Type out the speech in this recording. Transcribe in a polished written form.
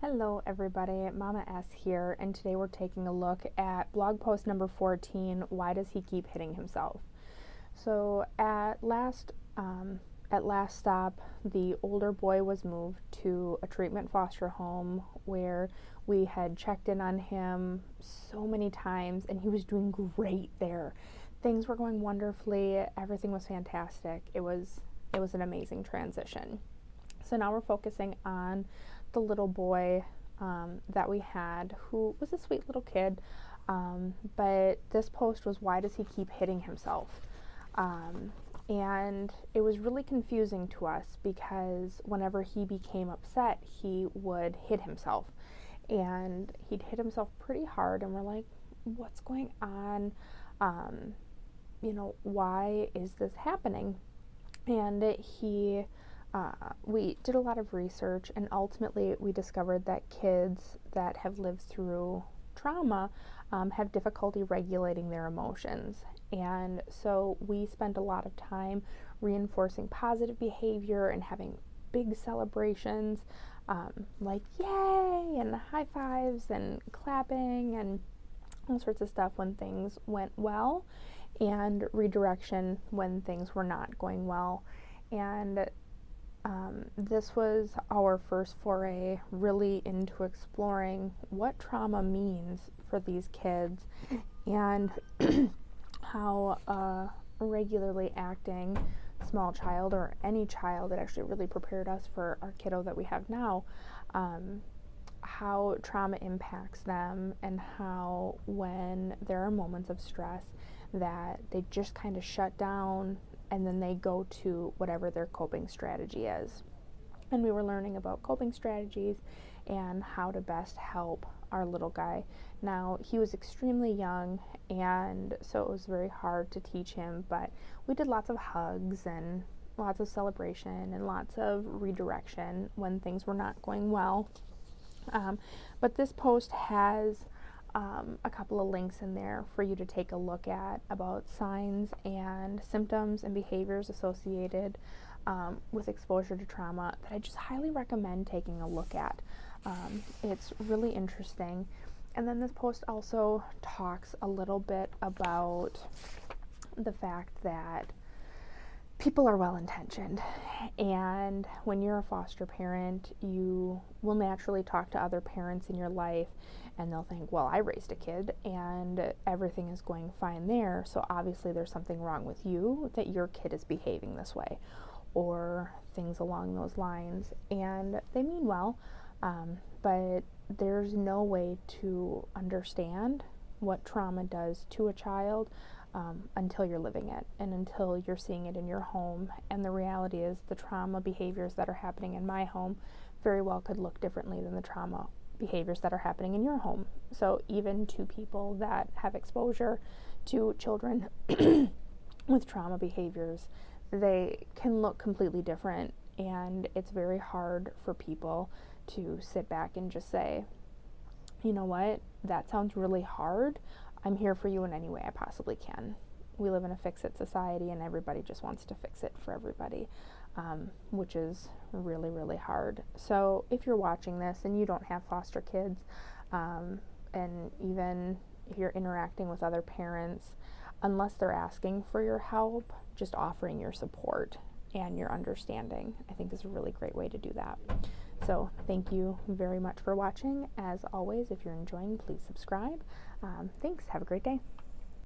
Hello everybody, Mama S here, and today we're taking a look at blog post number 14, Why Does He Keep Hitting Himself? So at last stop, the older boy was moved to a treatment foster home where we had checked in on him so many times and he was doing great there. Things were going wonderfully, everything was fantastic. It was an amazing transition. So now we're focusing on the little boy that we had, who was a sweet little kid, but this post was, why does he keep hitting himself? And it was really confusing to us because whenever he became upset, he would hit himself, and he'd hit himself pretty hard, and we're like, what's going on? Why is this happening? And we did a lot of research, and ultimately we discovered that kids that have lived through trauma have difficulty regulating their emotions. And so we spent a lot of time reinforcing positive behavior and having big celebrations, like yay and high fives and clapping and all sorts of stuff when things went well, and redirection when things were not going well. And this was our first foray really into exploring what trauma means for these kids, and how a regularly acting small child, or any child, it actually really prepared us for our kiddo that we have now, how trauma impacts them, and how when there are moments of stress that they just kind of shut down and then they go to whatever their coping strategy is. And we were learning about coping strategies and how to best help our little guy. Now, he was extremely young, and so it was very hard to teach him, but we did lots of hugs and lots of celebration and lots of redirection when things were not going well. But this post has a couple of links in there for you to take a look at about signs and symptoms and behaviors associated with exposure to trauma that I just highly recommend taking a look at. It's really interesting. And then this post also talks a little bit about the fact that people are well-intentioned, and when you're a foster parent, you will naturally talk to other parents in your life, and they'll think, well, I raised a kid and everything is going fine there, so obviously there's something wrong with you that your kid is behaving this way, or things along those lines. And they mean well, but there's no way to understand what trauma does to a child until you're living it, and until you're seeing it in your home. And the reality is, the trauma behaviors that are happening in my home very well could look differently than the trauma behaviors that are happening in your home. So even two people that have exposure to children with trauma behaviors, they can look completely different, and it's very hard for people to sit back and just say, you know what, that sounds really hard. I'm here for you in any way I possibly can. We live in a fix-it society, and everybody just wants to fix it for everybody, which is really, really hard. So if you're watching this and you don't have foster kids, and even if you're interacting with other parents, unless they're asking for your help, just offering your support and your understanding, I think, is a really great way to do that. So thank you very much for watching. As always, if you're enjoying, please subscribe. Thanks. Have a great day.